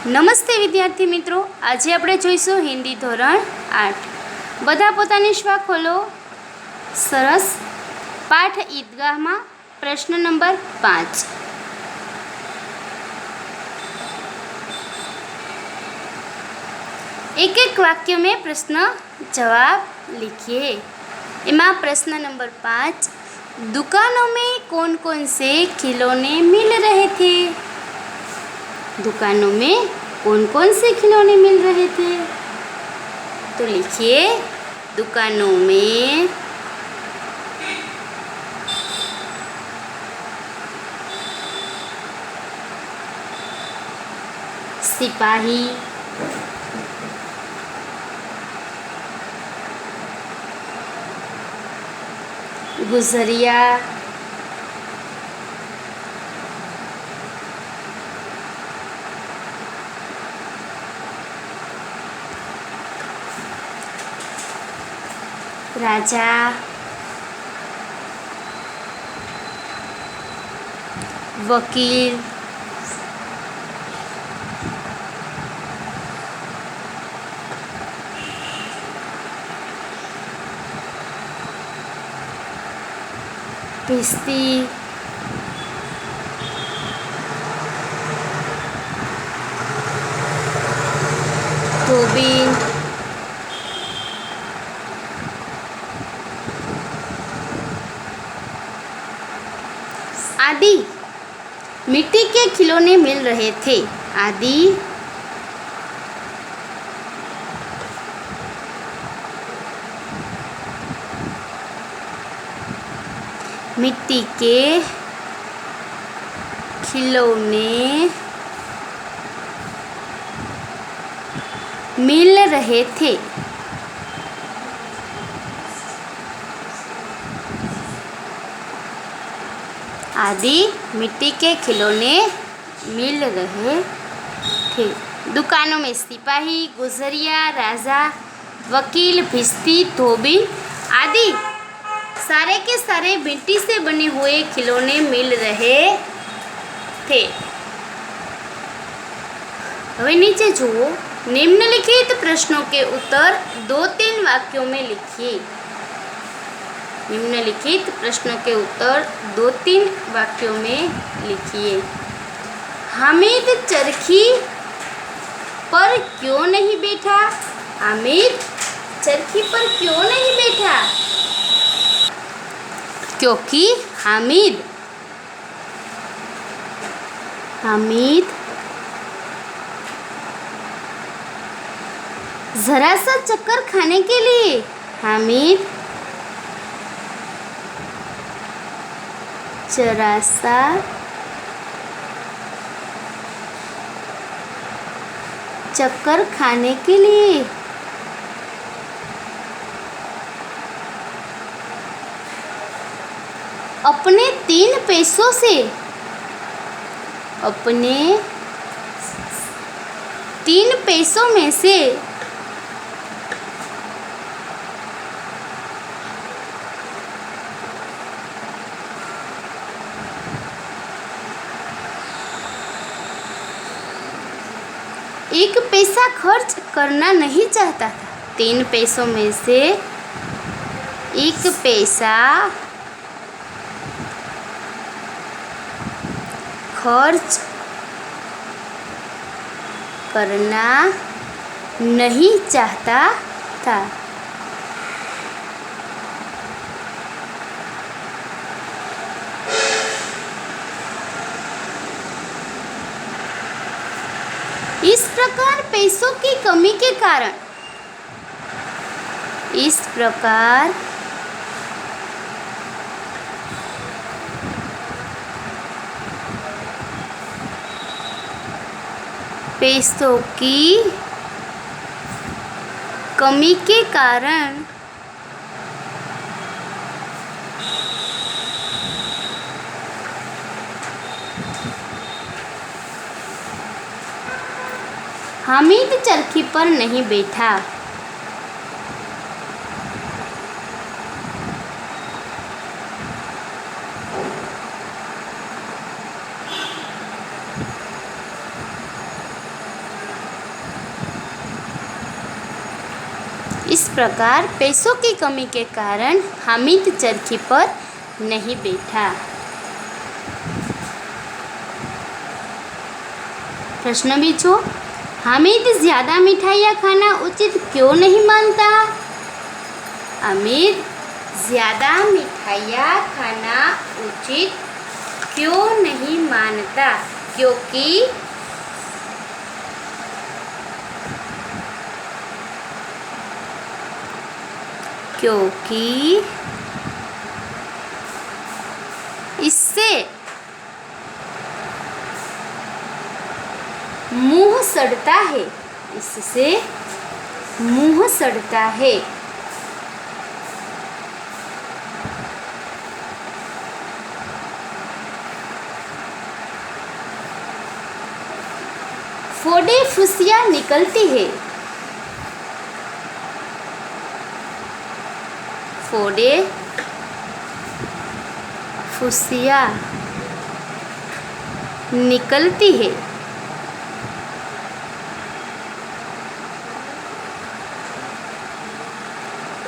નમસ્તે વિદ્યાર્થી મિત્રો, આજે આપણે જોઈશું હિન્દી ધોરણ 8। બધા પોતાની શ્વા ખોલો। સરસ। પાઠ ઈદગાહમાં પ્રશ્ન નંબર 5। एक एक वाक्य में प्रश्न जवाब लिखिए। एमा प्रश्न नंबर 5, दुकानों में कौन कौन से खिलौने मिल रहे थे? दुकानों में कौन कौन से खिलौने मिल रहे थे? तो लिखिए, दुकानों में सिपाही, गुजरिया, राजा, वकील, भिस्ती, धोबी, आदि मिट्टी के खिलौने मिल रहे थे। आदि मिट्टी के खिलौने मिल रहे थे। आदि मिट्टी के खिलौने मिल रहे थे। दुकानों में सिपाही, गुजरिया, राजा, वकील, भिस्ती, धोबी आदि सारे के सारे मिट्टी से बने हुए खिलौने मिल रहे थे। હવે नीचे जुओ, निम्नलिखित प्रश्नों के उत्तर 2-3 वाक्यों में लिखिए। निम्नलिखित प्रश्नों के उत्तर 2-3 वाक्यों में लिखिए। हामिद चरखी पर क्यों नहीं बैठा? हामिद चरखी पर क्यों नहीं बैठा? क्योंकि हामिद जरा सा चक्कर खाने के लिए हामिद जरा सा चक्कर खाने के लिए अपने 3 पैसों से में से एक पैसा खर्च करना नहीं चाहता था। 3 पैसों में से एक पैसा खर्च करना नहीं चाहता था। इस प्रकार पैसों की कमी के कारण पैसों की कमी के कारण हामिद चरखी पर नहीं बैठा। इस प्रकार पैसों की कमी के कारण हामिद चरखी पर नहीं बैठा। प्रश्न बीजो, हामिद ज़्यादा मिठाइयाँ खाना उचित क्यों नहीं मानता? हामिद ज़्यादा मिठाइयाँ खाना उचित क्यों नहीं मानता? क्योंकि इससे मुंह सड़ता है। इससे मुंह सड़ता है। फोड़े फुसियाँ निकलती है। फोड़े फुसियाँ निकलती है।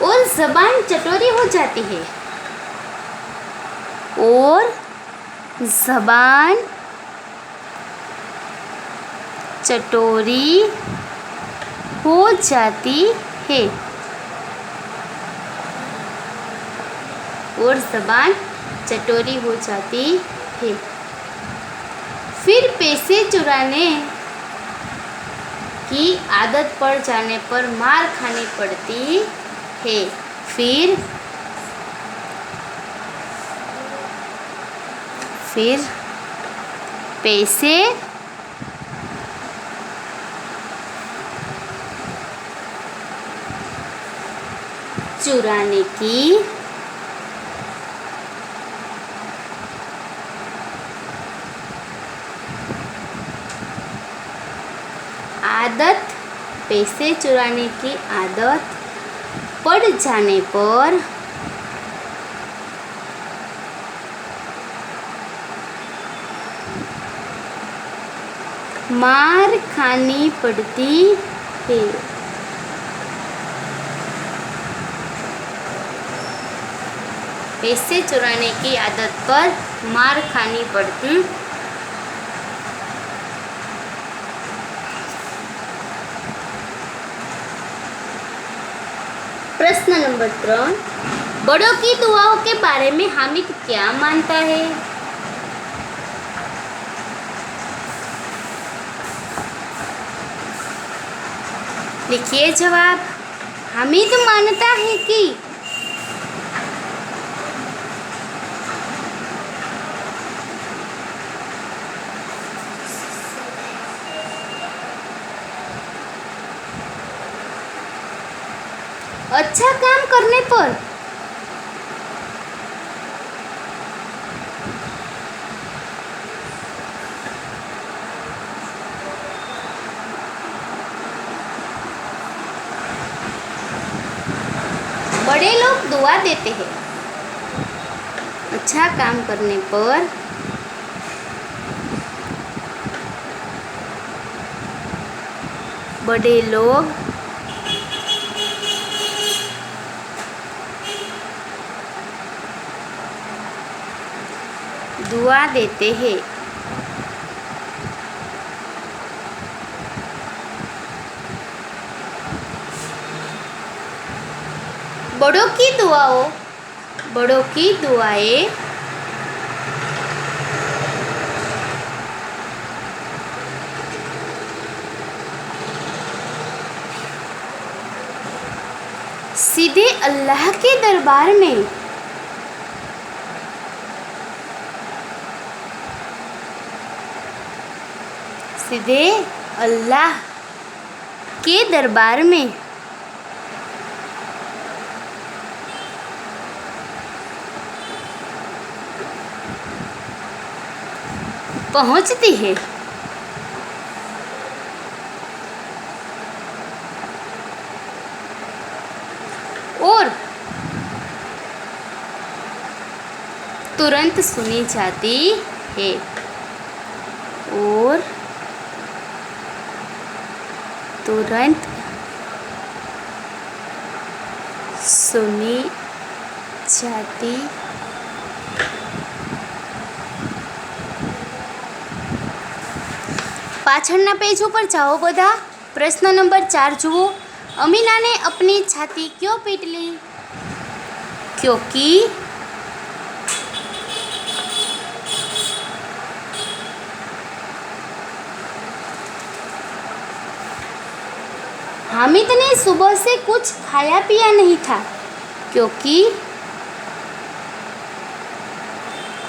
और ज़बान चटोरी हो जाती है। और ज़बान चटोरी हो जाती है। और ज़बान चटोरी हो जाती है। फिर पैसे चुराने की आदत पड़ जाने पर मार खानी पड़ती है। फिर पैसे चुराने की आदत पड़ जाने पर मार खानी पड़ती है। पैसे चुराने की आदत पर मार खानी पड़ती। प्रश्न नंबर 3, बड़ों की दुआओं के बारे में हामिद क्या मानता है? लिखिए जवाब। हामिद मानता है कि अच्छा काम करने पर बड़े लोग दुआ देते हैं। अच्छा काम करने पर बड़े लोग दुआ देते हैं। बड़ों की दुआएं सीधे अल्लाह के दरबार में पहुंचती है। और तुरंत सुनी जाती है। और तुरंत सोनी चांदी पाछळना पेज पर जाओ बधा। प्रश्न नंबर 4 जुओ। अमीना ने अपनी छाती क्यों पीट ली? क्योंकि हामिद ने सुबह से कुछ खाया पिया नहीं था। क्योंकि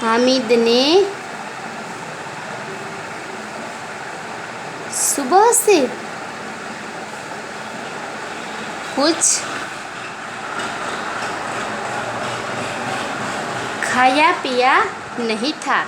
हामिद ने सुबह से कुछ खाया पिया नहीं था।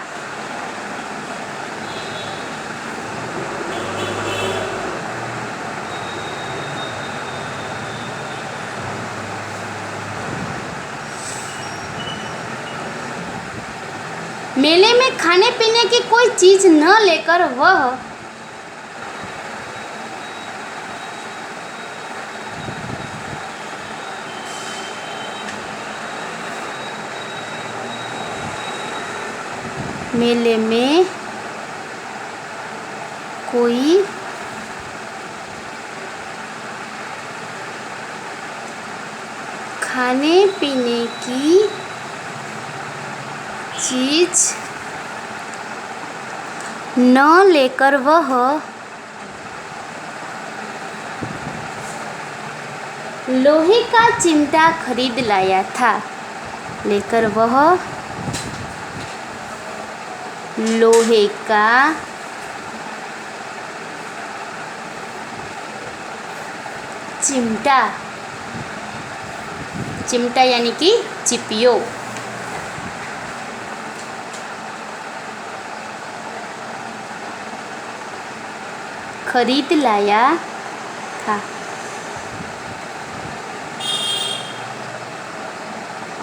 मेले में खाने पीने की कोई चीज न लेकर वह मेले में कोई खाने पीने की चीज न लेकर वह लोहे का चिमटा खरीद लाया था। लेकर वह लोहे का चिमटा, चिमटा यानी कि चिपियो, खरीद लाया था।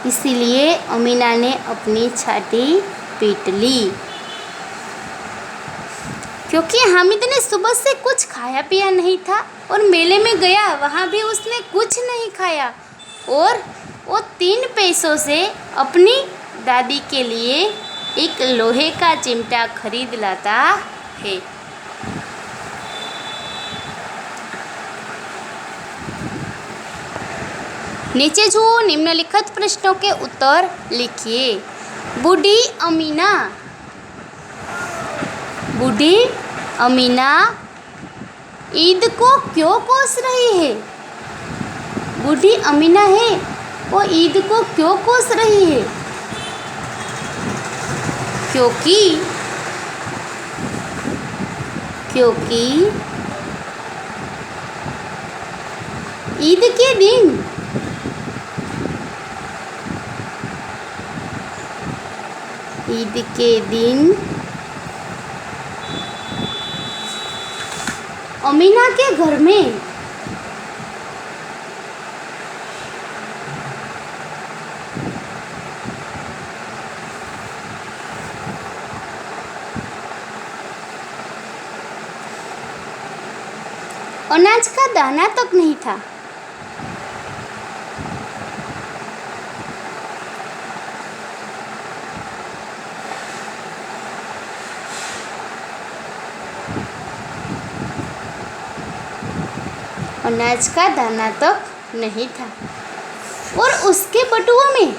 इसीलिए अमीना ने अपनी छाती पीट ली। क्योंकि हामिद ने सुबह से कुछ खाया पिया नहीं था और मेले में गया, वहाँ भी उसने कुछ नहीं खाया और वो 3 पैसों से अपनी दादी के लिए एक लोहे का चिमटा खरीद लाता है। नीचे जो निम्नलिखित प्रश्नों के उत्तर लिखिए। बूढ़ी अमीना, बूढ़ी अमीना ईद को क्यों कोस रही है? बूढ़ी अमीना है वो ईद को क्यों कोस रही है? क्योंकि क्योंकि ईद के दिन ईद के दिन अमीना के घर में अनाज का दाना तक नहीं था। अनाज का दाना तक नहीं था और उसके बटुओं में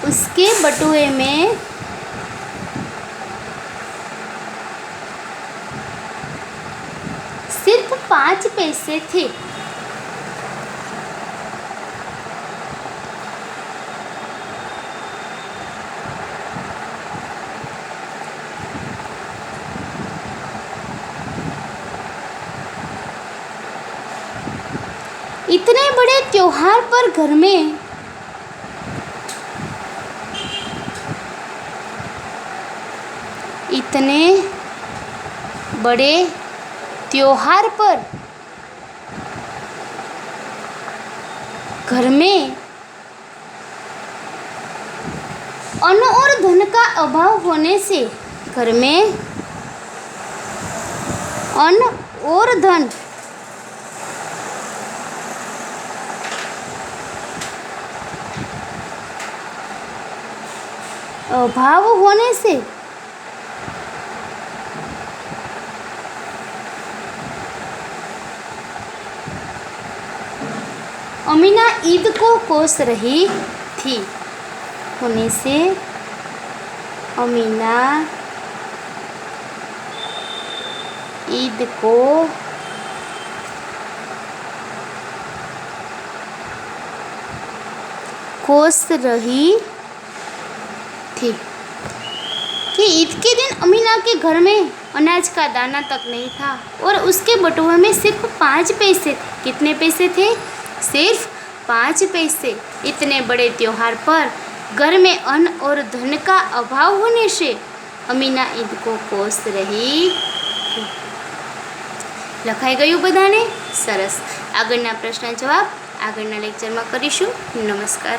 उसके बटुए में सिर्फ 5 पैसे थे। इतने बड़े त्योहार पर घर में इतने बड़े त्योहार पर घर में अन्न और धन का अभाव होने से घर में अन्न और धन अभाव होने से अमीना ईद को कोस रही थी। होने से अमीना ईद को कोस रही थी कि ईद के दिन अमीना के घर में अनाज का दाना तक नहीं था और उसके बटुए में सिर्फ 5 पैसे थे। कितने पैसे थे? सिर्फ 5 पैसे। इतने बड़े त्योहार पर घर में अन्न और धन का अभाव होने से अमीना ईद को कोस रही थी। लखाई गयुं बधाने? सरस। आगळना प्रश्न जवाब आगळना लेक्चर में करीशुं। नमस्कार।